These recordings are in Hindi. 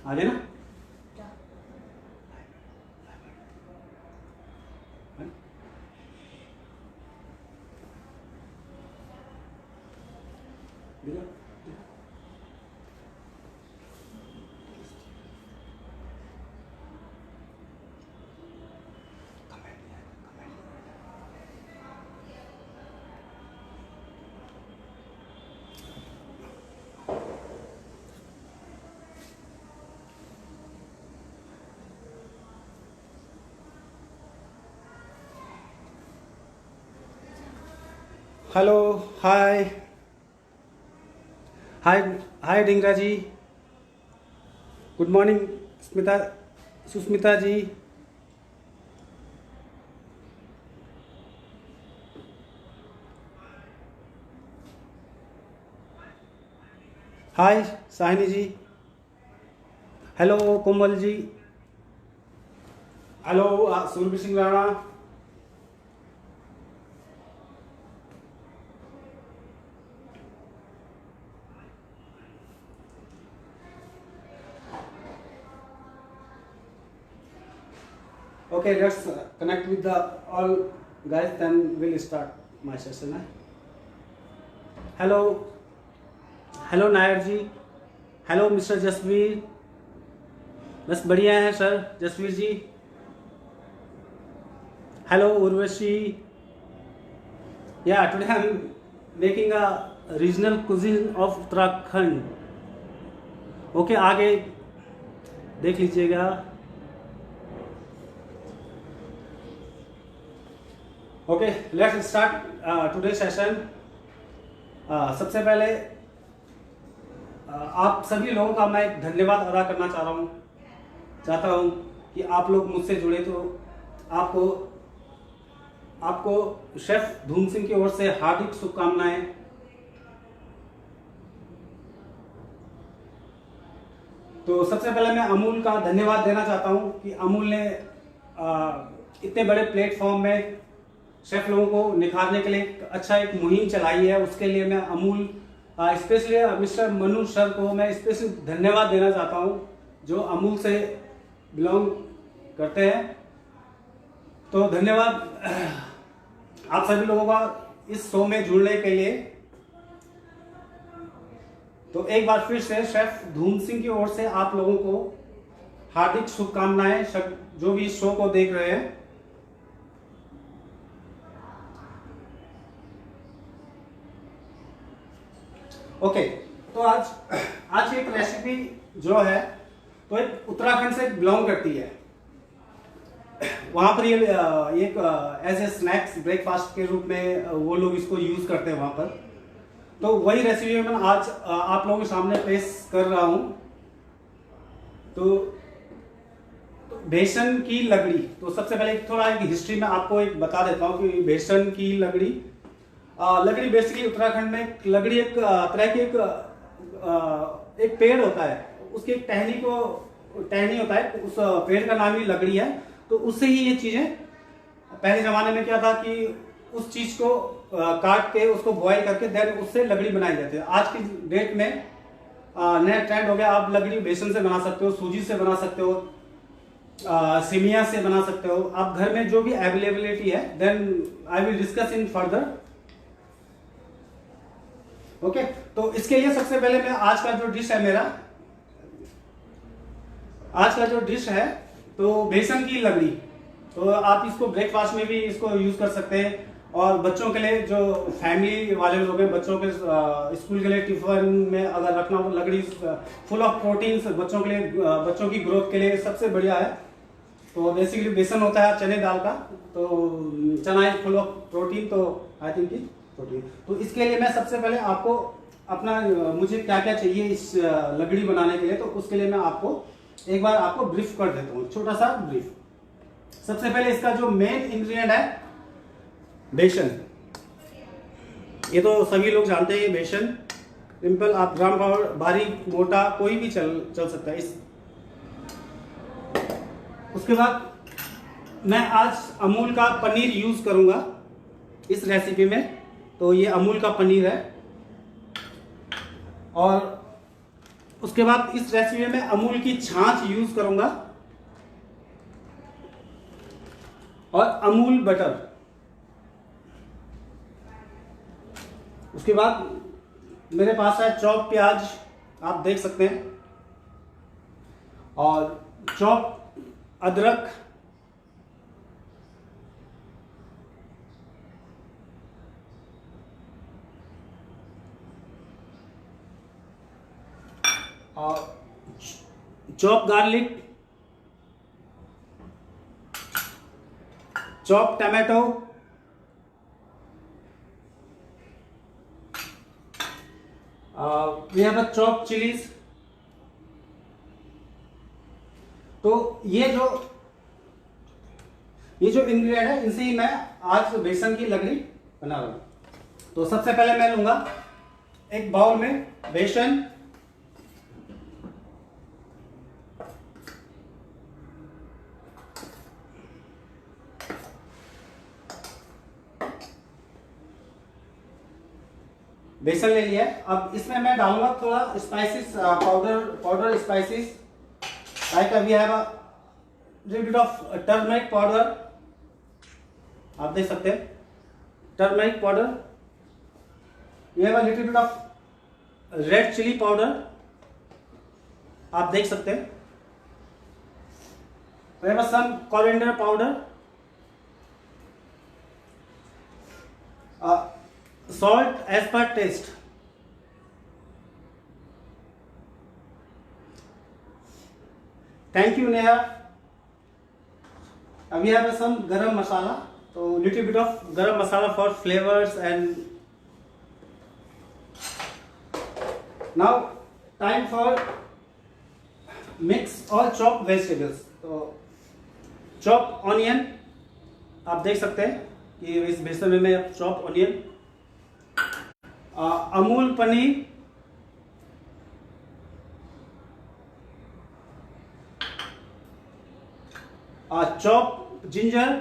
आगे ना hello hi hi hi Dingra ji, good morning Smita Susmita ji. Hi Sahini ji, hello Komal ji, hello Surya Singh Rana. Okay, let's connect with the all guys, then we'll start my session. Hello, hello Nair ji, hello mister Jasvir. बस बढ़िया है sir Jasvir ji. Hello Urvashi. Yeah today I am making a regional cuisine of Uttarakhand. Okay, आगे देख लीजिएगा। Okay, let's start today session. सबसे पहले आप सभी लोगों का मैं धन्यवाद अदा करना चाहता हूँ कि आप लोग मुझसे जुड़े। तो आपको शेफ धूम सिंह की ओर से हार्दिक शुभकामनाएं। तो सबसे पहले मैं अमूल का धन्यवाद देना चाहता हूँ कि अमूल ने इतने बड़े प्लेटफॉर्म में शेफ लोगों को निखारने के लिए अच्छा एक मुहिम चलाई है। उसके लिए मैं Amul specially mister Manu sir को मैं स्पेशली धन्यवाद देना चाहता हूं, जो अमूल से बिलोंग करते हैं। तो धन्यवाद आप सभी लोगों का इस शो में जुड़ने के लिए। तो एक बार फिर से शेफ धूम सिंह की ओर से आप लोगों को हार्दिक शुभकामनाएं, जो भी इस शो को देख रहे हैं। ओके, तो आज एक रेसिपी जो है तो एक उत्तराखंड से बिलोंग करती है। वहां पर ये एक एज ए स्नैक्स ब्रेकफास्ट के रूप में वो लोग इसको यूज करते हैं वहां पर। तो वही रेसिपी मैं आज आप लोगों के सामने पेश कर रहा हूं। तो बेसन की लगड़ी। तो सबसे पहले थोड़ा एक हिस्ट्री में आपको एक बता देता हूं कि बेसन की लगड़ी बेसिकली उत्तराखंड में लगड़ी एक तरह की एक पेड़ होता है। उसकी एक टहनी होता है, उस पेड़ का नाम ही लगड़ी है। तो उससे ही ये चीजें पहले जमाने में क्या था कि उस चीज को काट के उसको बॉयल करके देन उससे लगड़ी बनाई जाती है। आज की डेट में नया ट्रेंड हो गया, आप लगड़ी बेसन से बना सकते हो, सूजी से बना सकते हो, सेमिया से बना सकते हो। आप घर में जो भी अवेलेबिलिटी है, then I will discuss in further. Okay, तो इसके लिए सबसे पहले मैं आज का जो डिश है तो बेसन की लगड़ी। तो आप इसको ब्रेकफास्ट में भी इसको यूज कर सकते हैं, और बच्चों के लिए जो फैमिली वाले लोग हैं, बच्चों के स्कूल के लिए टिफिन में अगर रखना हो, लगड़ी फुल ऑफ प्रोटीन्स बच्चों के लिए, बच्चों की ग्रोथ के लिए सबसे बढ़िया है। तो बेसिकली बेसन होता है चने दाल का, तो चना इज फुल ऑफ प्रोटीन, तो आई थिंक प्रोटीन। तो इसके लिए मैं सबसे पहले आपको अपना मुझे क्या क्या चाहिए इस लगड़ी बनाने के लिए, तो उसके लिए मैं आपको एक बार आपको ब्रीफ कर देता हूँ, छोटा सा ब्रीफ। सबसे पहले इसका जो मेन इंग्रेडिएंट है बेसन। ये तो सभी लोग जानते हैं, बेसन सिंपल, आप ग्राम पाउडर बारीक मोटा कोई भी चल सकता है। उसके बाद मैं आज अमूल का पनीर यूज करूंगा इस रेसिपी में। तो ये अमूल का पनीर है, और उसके बाद इस रेसिपी में अमूल की छाछ यूज करूंगा और अमूल बटर। उसके बाद मेरे पास है चॉप प्याज, आप देख सकते हैं, और चॉप अदरक, और chop garlic, chop tomato, we have a chop chillies. तो ये जो इंग्रेडिएंट है, इनसे ही मैं आज बेसन की लगड़ी बना रहा हूं। तो सबसे पहले मैं लूंगा एक बाउल में बेसन, बेसन ले लिया। अब इसमें मैं डालूंगा थोड़ा spices, powder spices, like we have a little bit of turmeric powder, आप देख सकते हैं, turmeric powder. We have a little bit of red chilli powder, आप देख सकते हैं। We have some coriander powder, salt as per taste। Thank you Neha। We have some garam masala, so little bit of garam masala for flavors। And now time for mix all chopped vegetables। तो chop onion, आप देख सकते हैं कि इस बेसन में मैं chop onion, Amul paneer, chop ginger.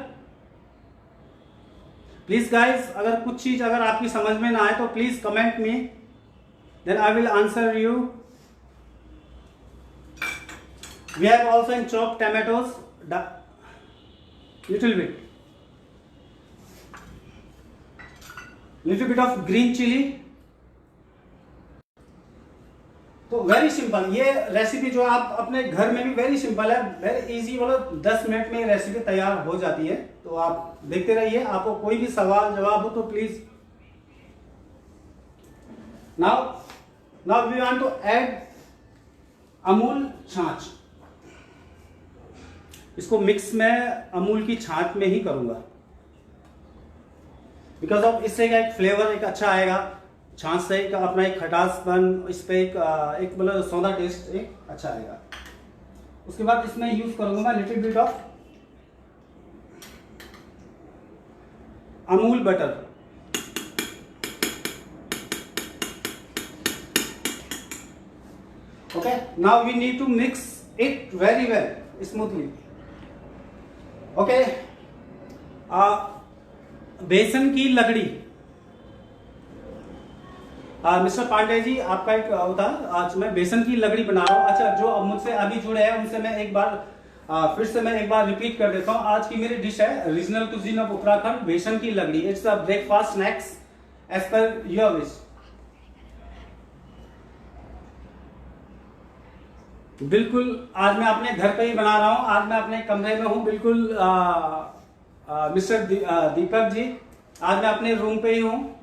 Please guys, अगर कुछ चीज अगर आपकी समझ में ना आए तो please comment me, then I will answer you. We have also in chop tomatoes, little bit of green chilli. तो वेरी सिंपल ये रेसिपी जो आप अपने घर में भी वेरी सिंपल है, वेरी इजी, मतलब 10 मिनट में रेसिपी तैयार हो जाती है। तो आप देखते रहिए, आपको कोई भी सवाल जवाब हो तो please. Now we want to add Amul छाछ। इसको मिक्स में अमूल की छाछ में ही करूंगा, बिकॉज ऑफ इससे का एक फ्लेवर एक अच्छा आएगा, छाछ से एक अपना एक खटासपन, इस पे एक मतलब सौंधा टेस्ट एक अच्छा आएगा। उसके बाद इसमें यूज करूंगा मैं little bit of Amul butter. Okay, now we need to mix it very well smoothly. Okay, बेसन की लगड़ी। मिस्टर पांडे जी, आपका एक होता, आज मैं बेसन की लगड़ी बना रहा हूँ। अच्छा, जो मुझसे अभी जुड़े हैं उनसे मैं एक बार फिर से मैं एक बार रिपीट कर देता हूँ। आज की मेरी डिश है रीजनल कुजीन ऑफ उत्तराखंड, बेसन की लगड़ी। It's a breakfast snacks as per your wish. बिल्कुल आज मैं अपने घर पे ही बना रहा हूँ, आज मैं अपने कमरे में हूँ। बिल्कुल मिस्टर दीपक जी, आज मैं अपने रूम पे ही हूँ।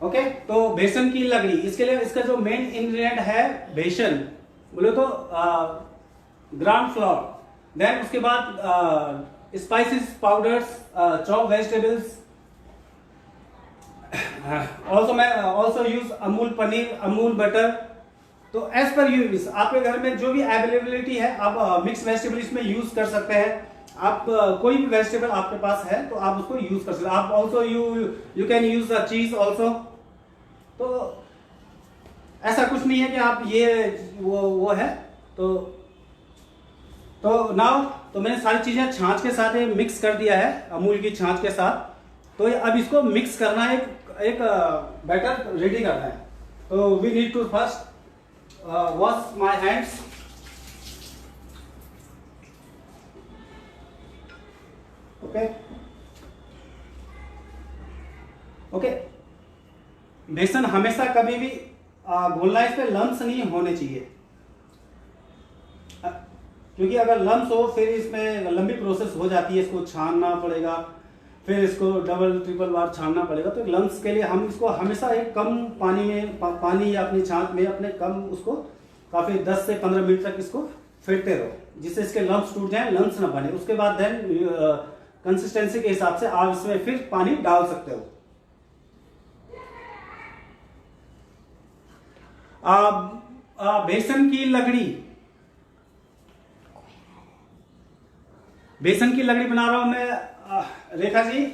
ओके, तो बेसन की लगड़ी, इसके लिए इसका जो मेन इंग्रेडिएंट है बेसन, बोले तो ग्राउंड फ्लोर, देन उसके बाद spices powders, chop vegetables, also use Amul paneer, Amul butter. तो एज पर यू विश, आपके घर में जो भी अवेलेबिलिटी है आप मिक्स वेजिटेबल इसमें यूज कर सकते हैं। आप कोई भी वेजिटेबल आपके पास है तो आप उसको यूज कर सकते हैं। आप also you can use the चीज ऑल्सो। तो ऐसा कुछ नहीं है कि आप ये वो है। तो नाउ तो मैंने सारी चीजें छाछ के साथ मिक्स कर दिया है, अमूल की छाछ के साथ। तो अब इसको मिक्स करना है एक बैटर रेडी करना है, तो we need to first wash my hands. Okay okay. बेसन हमेशा कभी भी घोलना, इस पे लम्स नहीं होने चाहिए, क्योंकि अगर लम्स हो फिर इसमें लंबी प्रोसेस हो जाती है, इसको छानना पड़ेगा, फिर इसको डबल ट्रिपल बार छानना पड़ेगा। तो लम्स के लिए हम इसको हमेशा एक कम पानी में, पानी या अपनी छाछ में अपने कम उसको काफी 10 से 15 मिनट तक इसको फेंटते रहो, जिससे इसके लम्स टूट जाए, लम्स ना बने। उसके बाद देन कंसिस्टेंसी के हिसाब से आप इसमें फिर पानी डाल सकते हो। बेसन की लगड़ी, बेसन की लगड़ी बना रहा हूं मैं रेखा जी।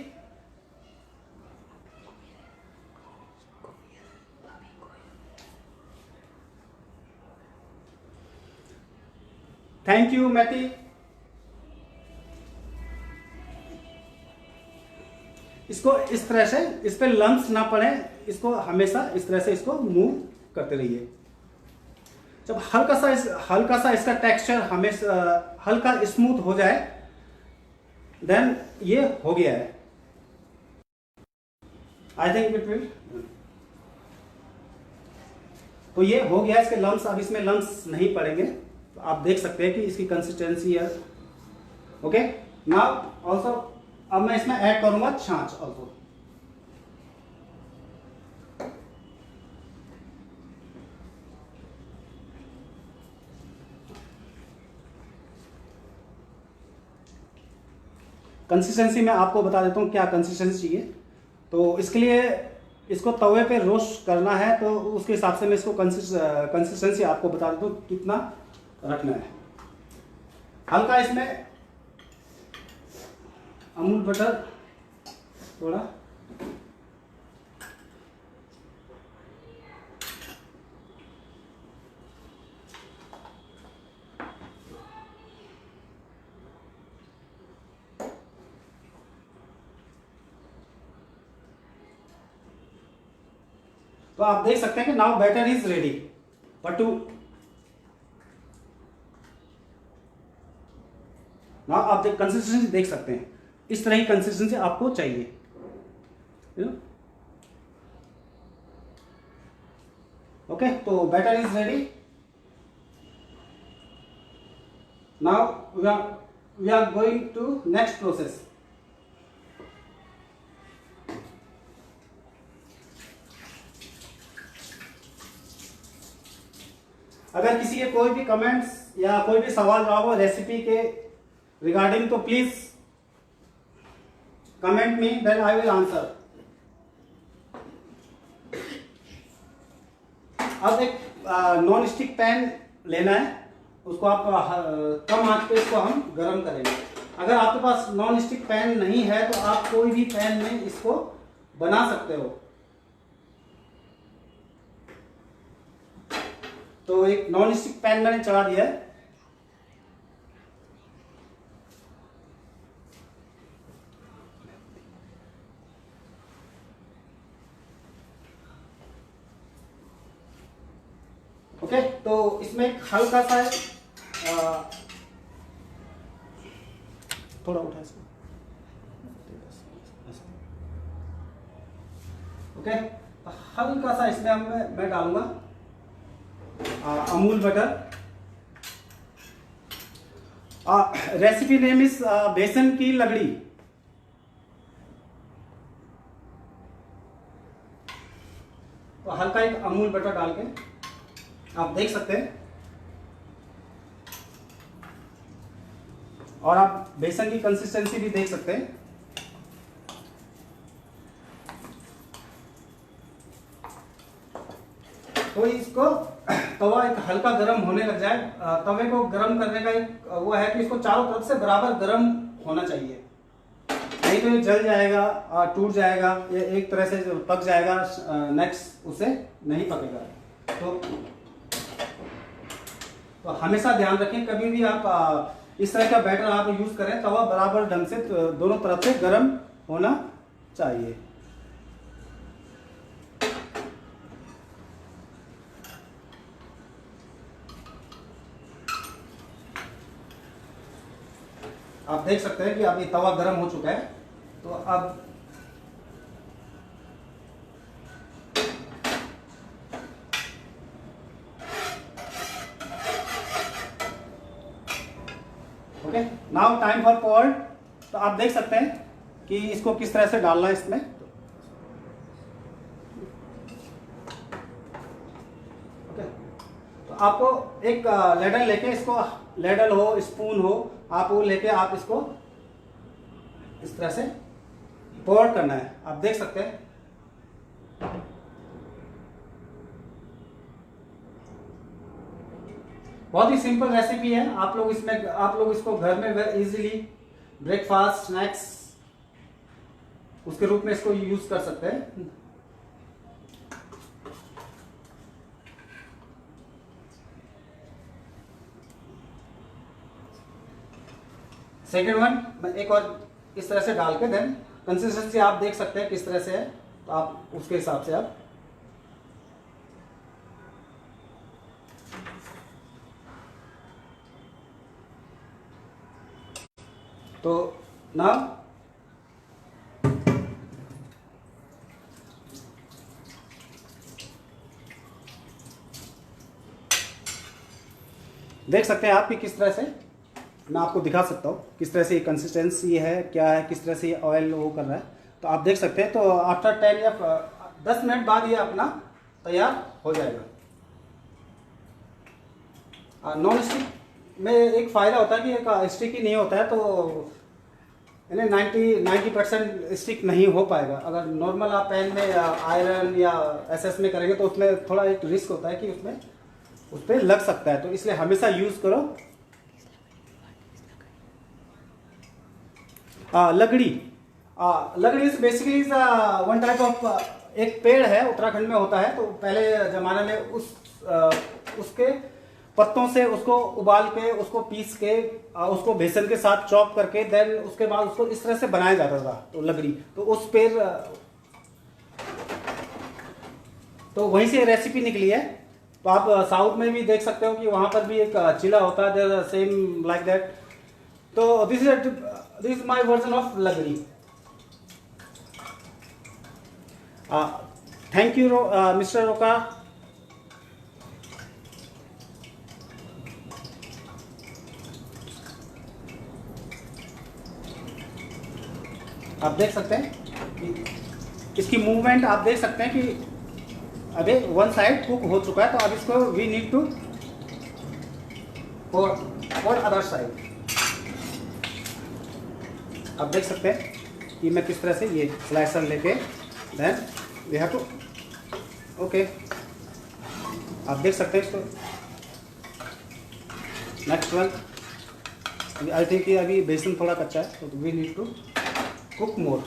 Thank you मैटी। इसको इस तरह से, इस पे लम्स ना पड़े, इसको हमेशा इस तरह से इसको मूव करते रहिए। जब हल्का सा इसका टेक्सचर हमेशा हल्का स्मूथ हो जाए, देन ये हो गया है। I think it will. तो ये हो गया, इसके लम्स, अब इसमें लम्स नहीं पड़ेंगे, तो आप देख सकते हैं कि इसकी कंसिस्टेंसी है। ओके, नाउ ऑल्सो अब मैं इसमें ऐड करूंगा छाछ ऑल्सो। कंसिस्टेंसी मैं आपको बता देता हूँ क्या कंसिस्टेंसी चाहिए। तो इसके लिए इसको तवे पे रोस्ट करना है, तो उसके हिसाब से मैं इसको कंसिस्टेंसी आपको बता देता हूँ कितना रखना है। हल्का इसमें अमूल बटर थोड़ा, तो आप देख सकते हैं कि now batter is ready. But to now आप देख कंसिस्टेंसी देख सकते हैं, इस तरह की कंसिस्टेंसी आपको चाहिए। ओके, तो batter is ready. Now we are going to next process. अगर किसी के कोई भी कमेंट्स या कोई भी सवाल जवाब हो रेसिपी के रिगार्डिंग, तो please comment me, then I will answer. अब एक नॉन स्टिक पैन लेना है, उसको आप कम आंच पे इसको हम गरम करेंगे। अगर आपके पास नॉन स्टिक पैन नहीं है तो आप कोई भी पैन में इसको बना सकते हो। तो एक नॉन स्टिक पैन मैंने चढ़ा दिया है। ओके, तो इसमें एक हल्का सा थोड़ा उठा इसको। ओके, तो हल्का सा इसमें मैं डालूंगा Amul butter. Recipe name is बेसन की लगड़ी। तो हल्का एक अमूल बटर डाल के आप देख सकते हैं, और आप बेसन की कंसिस्टेंसी भी देख सकते हैं। तो इसको तवा एक हल्का गर्म होने लग जाए, तवे को गर्म करने का एक वो है कि इसको चारों तरफ से बराबर गर्म होना चाहिए, नहीं तो ये जल जाएगा, टूट जाएगा, ये एक तरह से पक जाएगा, नेक्स्ट उसे नहीं पकेगा। तो हमेशा ध्यान रखें, कभी भी आप इस तरह का बैटर आप यूज करें, तवा बराबर ढंग से दोनों तरफ से गर्म होना चाहिए। आप देख सकते हैं कि अब ये तवा गर्म हो चुका है। तो अब okay, now time for port. तो आप देख सकते हैं कि इसको किस तरह से डालना है इसमें। ओके, तो आपको एक लेडल लेके, इसको लेडल हो स्पून हो, आप वो लेके आप इसको इस तरह से पोर करना है। आप देख सकते हैं बहुत ही सिंपल रेसिपी है। आप लोग इसको घर में इजीली ब्रेकफास्ट स्नैक्स उसके रूप में इसको यूज कर सकते हैं। सेकेंड वन मैं एक और इस तरह से डाल के देन कंसिस्टेंसी आप देख सकते हैं किस तरह से है, तो आप उसके हिसाब से आप तो ना देख सकते हैं आप कि किस तरह से, मैं आपको दिखा सकता हूँ किस तरह से ये कंसिस्टेंसी है, क्या है, किस तरह से ये ऑयल वो कर रहा है। तो आप देख सकते हैं। तो आफ्टर 10 या 10 मिनट बाद ये अपना तैयार हो जाएगा। नॉन स्टिक में एक फ़ायदा होता है कि एक स्टिकी नहीं होता है, तो यानी 90% स्टिक नहीं हो पाएगा। अगर नॉर्मल आप पैन में आयरन या एसएस में करेंगे तो उसमें थोड़ा एक रिस्क होता है कि उसमें उस पर लग सकता है। तो इसलिए हमेशा यूज़ करो लकड़ी। लकड़ी is basically one type of एक पेड़ है, उत्तराखंड में होता है। तो पहले जमाने में उसके पत्तों से उसको उबाल के, उसको पीस के, उसको बेसन के साथ चॉप करके देन उसके बाद उसको इस तरह से बनाया जाता था। तो लकड़ी तो उस पेड़ तो वहीं से रेसिपी निकली है। तो आप साउथ में भी देख सकते हो कि वहां पर भी एक चिला होता है सेम लाइक दैट। तो this is my version of लकड़ी। थैंक यू मिस्टर रोका। आप देख सकते हैं कि इसकी मूवमेंट आप देख सकते हैं कि अभी वन साइड कुक हो चुका है। तो अब इसको we need to for other side. आप देख सकते हैं कि मैं किस तरह से ये स्लाइसर लेके then we have to okay. आप देख सकते हैं इसको। नेक्स्ट वन आई थिंक कि अभी बेसन थोड़ा कच्चा है, तो we need to cook more.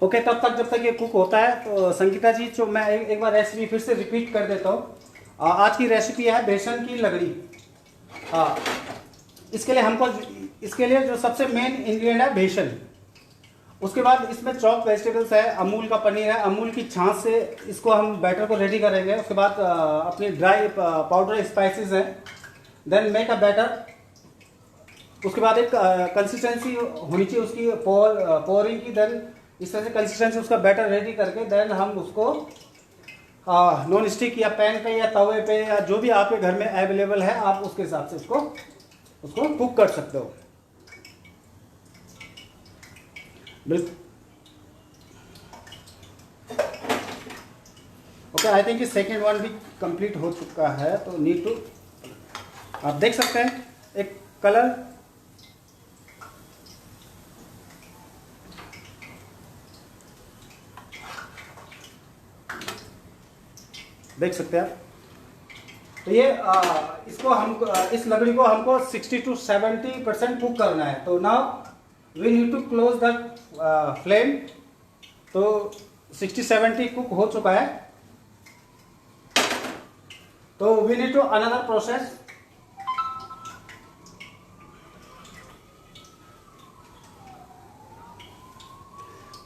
Okay, तब तक जब तक ये कुक होता है तो संगीता जी जो मैं एक बार रेसिपी फिर से रिपीट कर देता हूँ। आज की रेसिपी है बेसन की लगड़ी। इसके लिए जो सबसे मेन इंग्रेडिएंट है बेसन। उसके बाद इसमें चॉप वेजिटेबल्स है, अमूल का पनीर है, अमूल की छाछ से इसको हम बैटर को रेडी करेंगे। उसके बाद अपनी ड्राई पाउडर स्पाइसेस हैं, देन मेक अ बैटर। उसके बाद एक कंसिस्टेंसी होनी चाहिए उसकी पोरिंग की। देन इस तरह से कंसिस्टेंसी उसका बैटर रेडी करके देन हम उसको नॉन स्टिक या पैन पे या तवे पे या जो भी आपके घर में अवेलेबल है आप उसके हिसाब से उसको कुक कर सकते हो। Okay, I think second one भी कंप्लीट हो चुका है। तो नीड टू आप देख सकते हैं एक कलर देख सकते हैं आप। तो ये इसको हम इस लकड़ी को हमको 60 to 70% कुक करना है। तो now we need to close the flame. तो 60-70 कुक हो चुका है। तो we need to another process.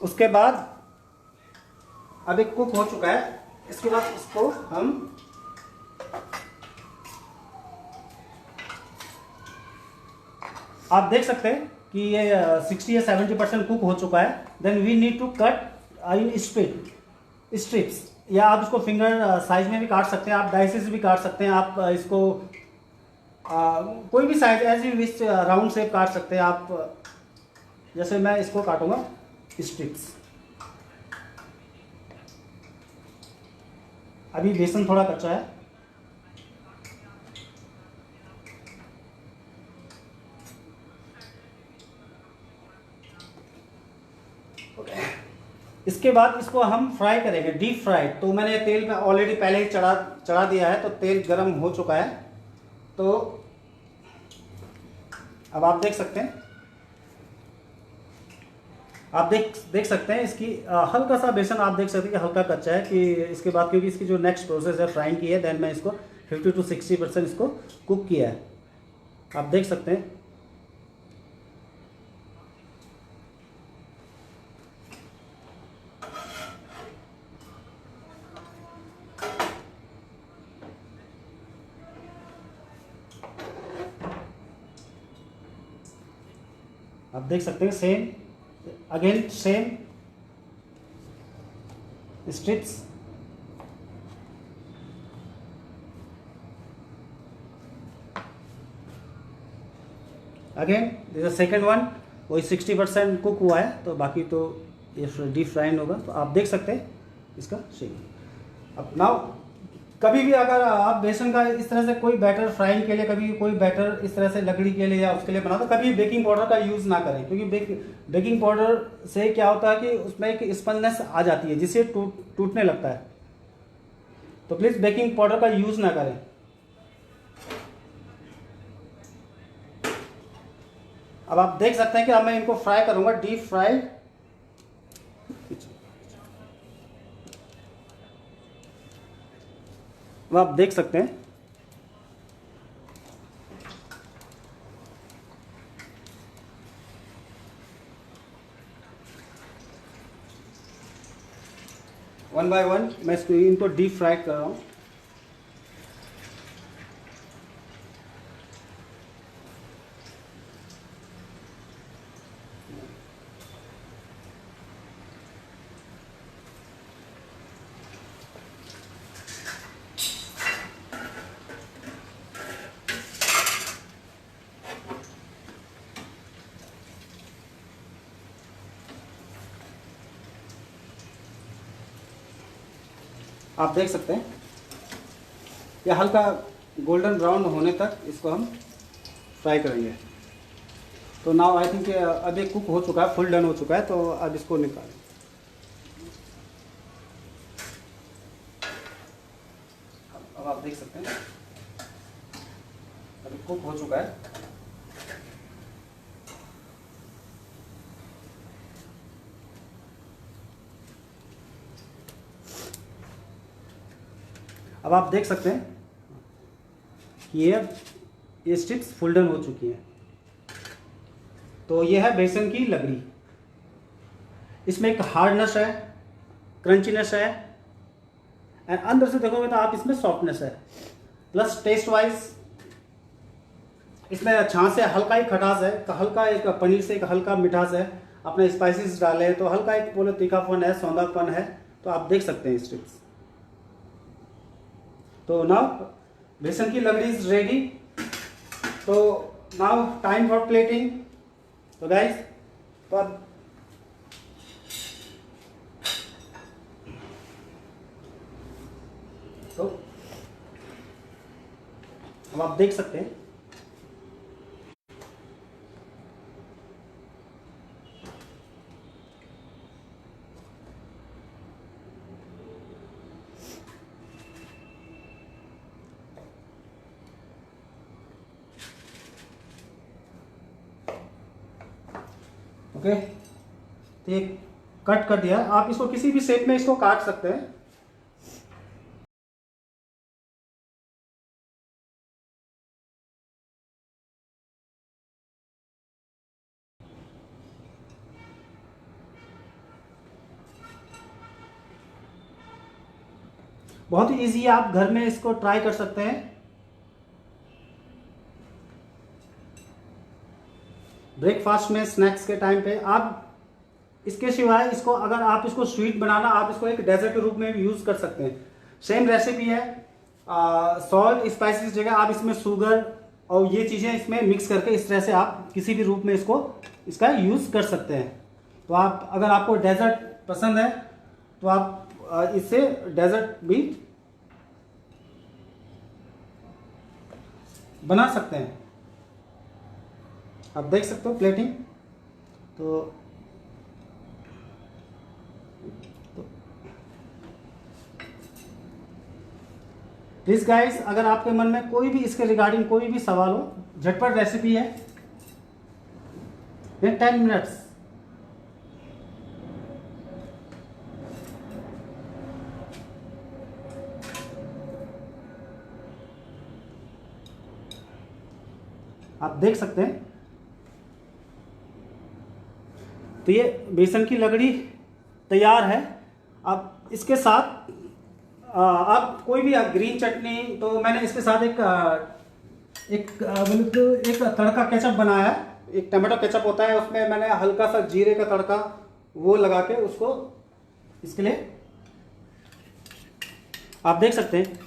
उसके बाद अब एक कुक हो चुका है। इसके बाद इसको हम आप देख सकते हैं कि ये 60 या 70% कुक हो चुका है। Then we need to cut in strips, या आप इसको फिंगर साइज में भी काट सकते हैं, आप डाइसेस भी काट सकते हैं, आप इसको कोई भी size as you wish round shape काट सकते हैं आप। जैसे मैं इसको काटूंगा स्ट्रिप्स। अभी बेसन थोड़ा कच्चा है। इसके बाद इसको हम फ्राई करेंगे, डीप फ्राइड। तो मैंने तेल में ऑलरेडी पहले ही चढ़ा दिया है, तो तेल गर्म हो चुका है। तो अब आप देख सकते हैं, आप देख सकते हैं इसकी हल्का सा बेसन आप देख सकते हैं कि हल्का कच्चा है। कि इसके बाद क्योंकि इसकी जो नेक्स्ट प्रोसेस है फ्राइंग की है, देन मैं इसको 50 to 60% इसको कुक किया है, आप देख सकते हैं। आप देख सकते हैं same again same strips. Again this second one, वही 60% कुक हुआ है, तो बाकी तो ये डीप फ्राइंग होगा। तो आप देख सकते हैं इसका शेप। अब नाउ कभी भी अगर आप बेसन का इस तरह से कोई बैटर फ्राइंग के लिए, कभी कोई बैटर इस तरह से लकड़ी के लिए या उसके लिए बना, तो कभी बेकिंग पाउडर का यूज़ ना करें। क्योंकि बेकिंग पाउडर से क्या होता है कि उसमें एक स्पंजनेस आ जाती है जिससे टूटने लगता है। तो प्लीज़ बेकिंग पाउडर का यूज़ ना करें। अब आप देख सकते हैं कि अब मैं इनको फ्राई करूंगा, डीप फ्राइड। अब आप देख सकते हैं वन बाय वन मैं इनको डीप फ्राई कर रहा हूँ। आप देख सकते हैं यह हल्का गोल्डन ब्राउन होने तक इसको हम फ्राई करेंगे। तो नाउ आई थिंक अब ये कुक हो चुका है, फुल डन हो चुका है। तो अब इसको निकालें। अब आप देख सकते हैं अभी कुक हो चुका है। अब आप देख सकते हैं कि ये स्ट्रिप्स फुल डन हो चुकी हैं। तो ये है बेसन की लकड़ी। इसमें एक हार्डनेस है, क्रंचीनेस है, एंड अंदर से देखोगे तो आप इसमें सॉफ्टनेस है। प्लस टेस्ट वाइज इसमें छाछ से हल्का ही खटास है, हल्का एक पनीर से एक हल्का मिठास है। अपने स्पाइसेस डाले तो हल्का एक बोले तीखापन है, सौंधापन है। तो आप देख सकते हैं स्ट्रिप्स। तो नाउ बेसन की लकड़ी इज रेडी। तो नाउ टाइम फॉर प्लेटिंग। तो गाइस, तो अब आप देख सकते हैं ओके। तो ये कट कर दिया। आप इसको किसी भी शेप में इसको काट सकते हैं। बहुत ही ईजी है, आप घर में इसको ट्राई कर सकते हैं। ब्रेकफास्ट में, स्नैक्स के टाइम पे आप इसके सिवाय इसको, अगर आप इसको स्वीट बनाना, आप इसको एक डेजर्ट के रूप में भी यूज़ कर सकते हैं। सेम रेसिपी है, सॉल्ट स्पाइसेस जगह आप इसमें शुगर और ये चीज़ें इसमें मिक्स करके इस तरह से आप किसी भी रूप में इसका यूज़ कर सकते हैं। तो आप, अगर आपको डेजर्ट पसंद है तो आप इससे डेजर्ट भी बना सकते हैं। आप देख सकते हो प्लेटिंग। तो प्लीज़ गाइस, अगर आपके मन में कोई भी इसके रिगार्डिंग कोई भी सवाल हो, झटपट रेसिपी है, 10 मिनट्स। आप देख सकते हैं। तो ये बेसन की लगड़ी तैयार है। अब इसके साथ आप कोई भी ग्रीन चटनी, तो मैंने इसके साथ एक तड़का केचप बनाया है। एक टमाटो केचप होता है, उसमें मैंने हल्का सा जीरे का तड़का वो लगा के उसको इसके लिए आप देख सकते हैं।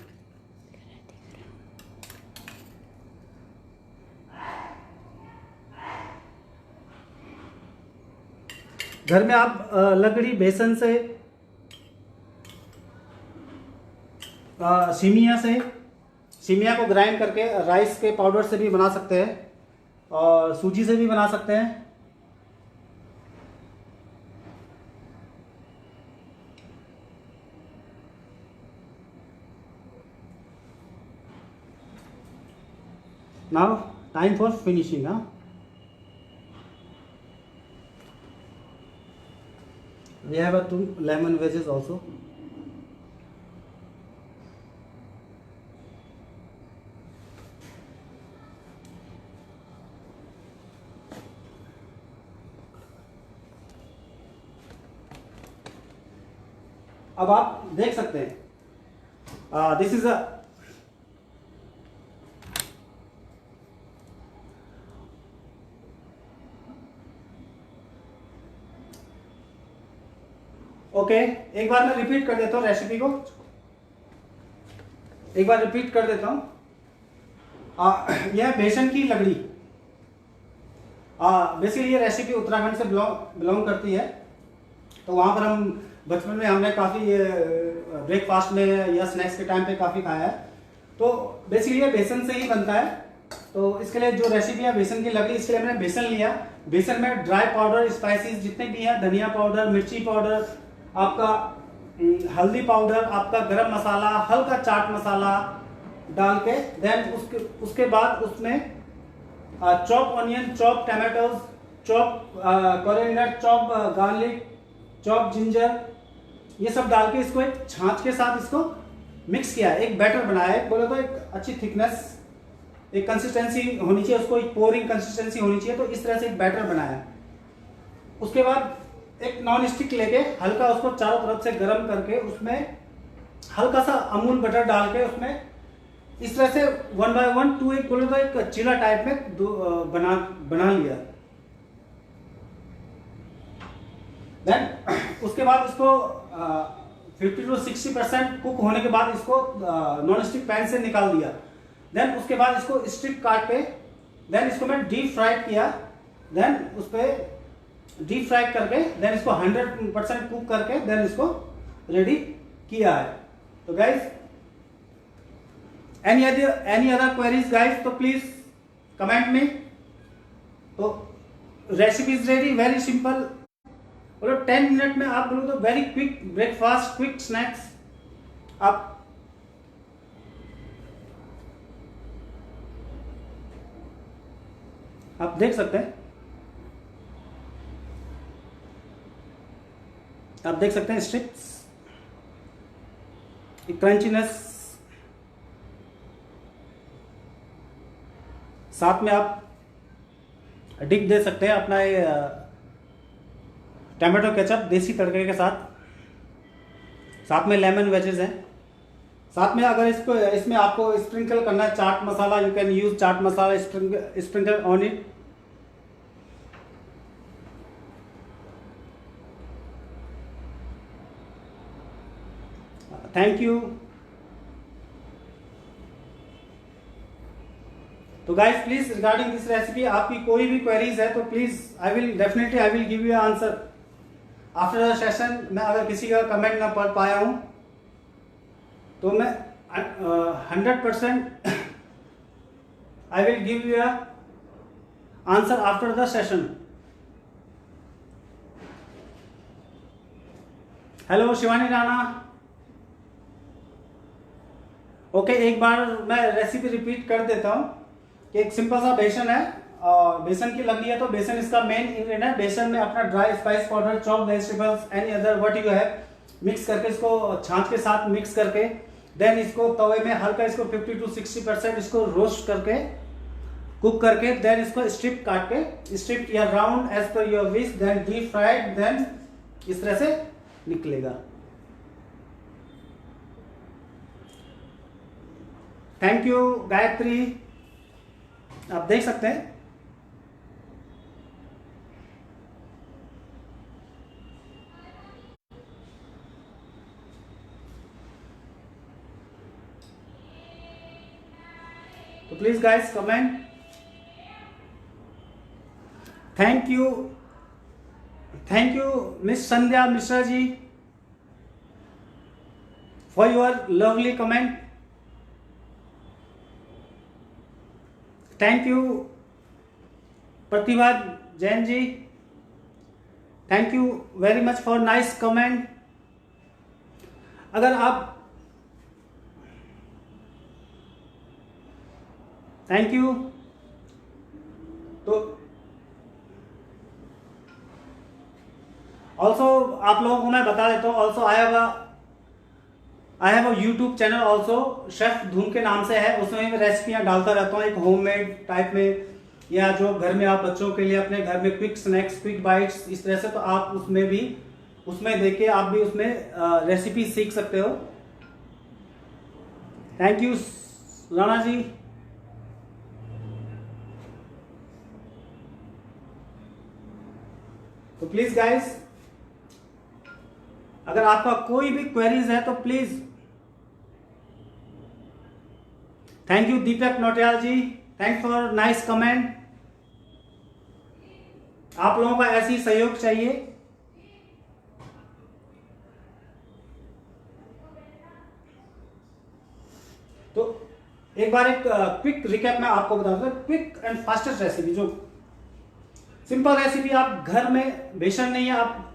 घर में आप लकड़ी बेसन से, सीमिया को ग्राइंड करके राइस के पाउडर से भी बना सकते हैं और सूजी से भी बना सकते हैं। Now time for finishing. We have 2 lemon wedges also. अब आप देख सकते हैं, दिस इज ओके। एक बार मैं रिपीट कर देता हूँ रेसिपी को, एक बार रिपीट कर देता हूँ। यह बेसन की लगड़ी, बेसिकली ये रेसिपी उत्तराखंड से बिलोंग करती है। तो वहाँ पर हम बचपन में हमने काफ़ी ब्रेकफास्ट में या स्नैक्स के टाइम पे काफ़ी खाया है। तो बेसिकली ये बेसन से ही बनता है। तो इसके लिए जो रेसिपी है बेसन की लगड़ी, इसके लिए मैंने बेसन लिया। बेसन में ड्राई पाउडर, स्पाइसेस जितने भी हैं, धनिया पाउडर, मिर्ची पाउडर, आपका हल्दी पाउडर, आपका गरम मसाला, हल्का चाट मसाला डाल के, देन उसके बाद उसमें chop onion, chop tomatoes, chop coriander, chop garlic, chop ginger, ये सब डाल के इसको एक छाछ के साथ इसको मिक्स किया है, एक बैटर बनाया है। बोले तो एक अच्छी थिकनेस, एक कंसिस्टेंसी होनी चाहिए, उसको एक पोरिंग कंसिस्टेंसी होनी चाहिए। तो इस तरह से एक बैटर बनाया है। उसके बाद एक नॉन स्टिक लेके हल्का उसको चारों तरफ से गर्म करके उसमें हल्का सा अमूल बटर डाल के उसमें इस तरह से 1 बाय 1 2 एक बोले तो एक चिला टाइप में बना लिया। देन उसके बाद इसको 50 to 60% कुक होने के बाद इसको नॉन स्टिक पैन से निकाल दिया। देन उसके बाद इसको स्ट्रिप काट के, देन इसको मैं डीप फ्राई किया। देन उस पर डीप फ्राई करके, देन इसको 100% कुक करके, देन इसको रेडी किया है। तो guys, any other queries guys, तो प्लीज कमेंट में। तो recipe is ready, very simple. और 10 मिनट में आप बोलो तो very quick breakfast, quick snacks आप देख सकते हैं। आप देख सकते हैं स्ट्रिप्स, क्रंचीनेस, साथ में आप डिप दे सकते हैं अपना ये टमाटो केचप देसी तड़के के साथ में लेमन वेजेस हैं। साथ में अगर इसको इसमें आपको स्प्रिंकल करना है chaat masala, you can use chaat masala sprinkle on it. Thank you. तो guys please regarding this recipe आपकी कोई भी क्वेरीज है तो please I will give you answer after the session. मैं अगर किसी का कमेंट ना पढ़ पाया हूं तो मैं 100% आई will give you answer after the session. Hello Shivani Rana. Okay, एक बार मैं रेसिपी रिपीट कर देता हूं कि एक सिंपल सा बेसन है और बेसन की लगी है। तो बेसन इसका मेन इंग्रेडिएंट है। बेसन में अपना dry spice powder, chop vegetables, any other what you have, mix करके इसको छाछ के साथ मिक्स करके देन इसको तवे में हल्का इसको 50 to 60% इसको रोस्ट करके कुक करके देन इसको स्ट्रिप काट के स्ट्रिप या round as per your wish, then deep fried, then इस तरह से निकलेगा। Thank you Gayatri. आप देख सकते हैं तो please guys comment. Thank you miss Sandhya Mishra ji for your lovely comment. Thank you Pratibha Jain ji, thank you very much for nice comment. अगर आप थैंक यू। तो ऑल्सो आप लोगों को मैं बता देता हूँ, also I have a YouTube channel also, chef धूम के नाम से है। उसमें मैं रेसिपियां डालता रहता हूँ एक होममेड टाइप में, या जो घर में आप बच्चों के लिए अपने घर में क्विक स्नैक्स, क्विक बाइट्स इस तरह से, तो आप उसमें देख के आप भी उसमें रेसिपी सीख सकते हो। Thank you Rana ji. तो प्लीज गाइस अगर आपका कोई भी क्वेरीज है तो please. Thank you Deepak Notiyal ji, thanks for nice comment. आप लोगों का ऐसी सहयोग चाहिए। तो एक बार एक क्विक रिकैप में आपको बता दूं, क्विक एंड फास्टेस्ट रेसिपी, जो सिंपल रेसिपी आप घर में, बेसन नहीं है, आप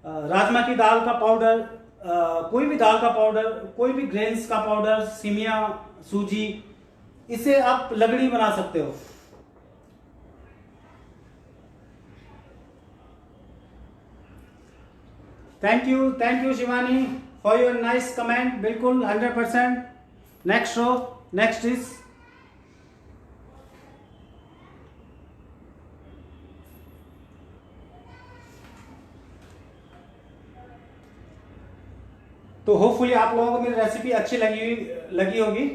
राजमा की दाल का पाउडर, कोई भी दाल का पाउडर, कोई भी ग्रेन्स का पाउडर, सिमिया, सूजी, इसे आप लगड़ी बना सकते हो। Thank you Shivani for your nice comment. बिल्कुल 100%। Next row, next dish. तो होपफुली आप लोगों को मेरी रेसिपी अच्छी लगी होगी।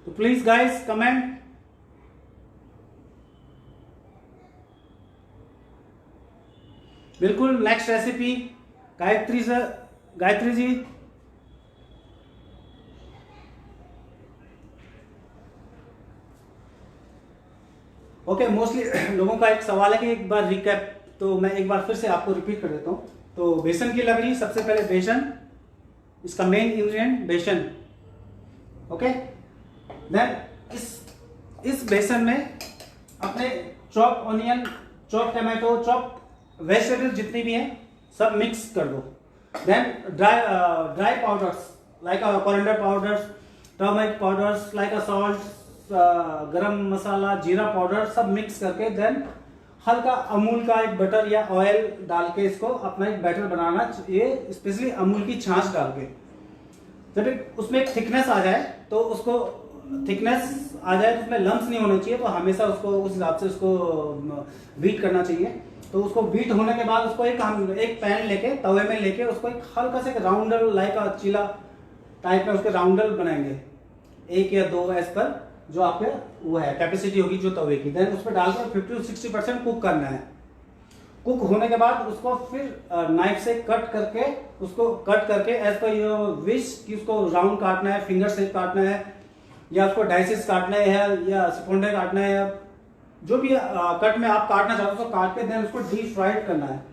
तो प्लीज गाइस कमेंट। बिल्कुल next recipe Gayatri ji. Okay, mostly लोगों का एक सवाल है कि एक बार रिकैप, तो मैं एक बार फिर से आपको रिपीट कर देता हूँ। तो बेसन की लगड़ी, सबसे पहले बेसन, इसका मेन इंग्रेडिएंट बेसन। ओके, देन इस बेसन में अपने chop onion, chop tomato, chop vegetable जितनी भी हैं सब मिक्स कर दो। Then dry powders like coriander powders, turmeric powders like salt, garam masala, जीरा पाउडर सब मिक्स करके देन हल्का अमूल का एक बटर या ऑयल डाल के इसको अपना एक बैटर बनाना चाहिए, स्पेशली अमूल की छाछ डाल के। जब उसमें एक थिकनेस आ जाए तो उसको उसमें लम्स नहीं होने चाहिए, तो हमेशा उसको उस हिसाब से उसको बीट करना चाहिए। तो उसको बीट होने के बाद उसको एक पैन लेके तवे में लेके उसको एक हल्का से राउंडल लाइक चीला टाइप में उसके राउंडल बनाएंगे, 1 या 2 एज पर जो आपके वो है कैपेसिटी होगी जो तवे की। देन उस पर डालकर 50 to 60% कुक करना है। कुक होने के बाद उसको फिर नाइफ से कट करके एज पर योर विश कि उसको राउंड काटना है, फिंगर शेप काटना है, या उसको डाइसेस काटना है, या स्पून काटना है, या जो भी कट में आप काटना चाहते हो उसको काट के देन उसको डीप फ्राइड करना है।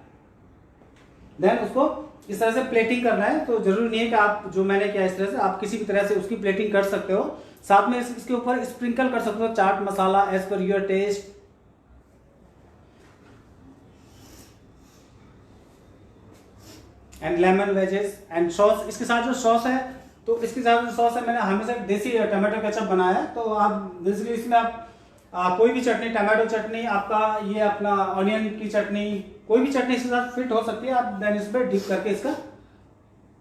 देन उसको इस तरह से प्लेटिंग करना है। तो जरूरी नहीं है कि आप जो मैंने किया इस तरह से, आप किसी भी तरह से उसकी प्लेटिंग कर सकते हो। साथ में इसके ऊपर स्प्रिंकल कर सकते हो chaat masala as per your taste. And lemon wedges and sauce. इसके साथ जो सॉस है, तो इसके साथ जो सॉस है मैंने हमेशा देसी टमाटो केचप बनाया है। तो आप बेसिकली इसमें आप कोई भी चटनी, टमाटो चटनी, आपका ये अपना ऑनियन की चटनी, कोई भी चटनी इसके साथ फिट हो सकती है। आप देन इस पर डिप करके इसका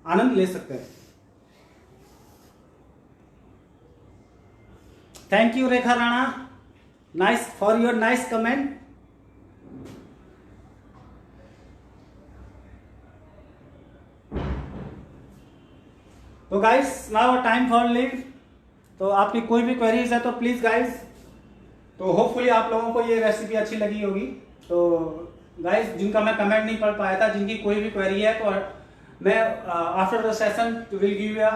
आनंद ले सकते हैं। Thank you Rekha Rana, nice for your nice comment. तो guys now time for leave. तो आपकी कोई भी क्वेरीज है तो प्लीज गाइस, तो होपफुली आप लोगों को ये रेसिपी अच्छी लगी होगी। तो गाइस जिनका मैं कमेंट नहीं पढ़ पाया था, जिनकी कोई भी क्वेरी है, तो मैं after the session will give you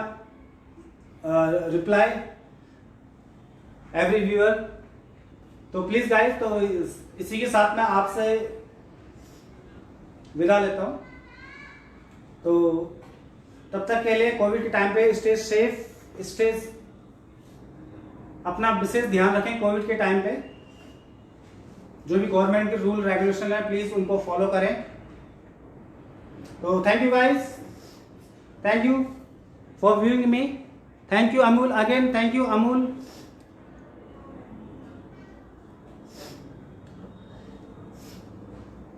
reply every viewer. तो प्लीज गाइस, तो इसी के साथ मैं आपसे विदा लेता हूं। तो तब तक के लिए कोविड के टाइम पे स्टे सेफ, अपना विशेष ध्यान रखें। कोविड के टाइम पे जो भी गवर्नमेंट के रूल रेगुलेशन है प्लीज उनको फॉलो करें। तो thank you guys, thank you for viewing me. Thank you Amul, again thank you Amul.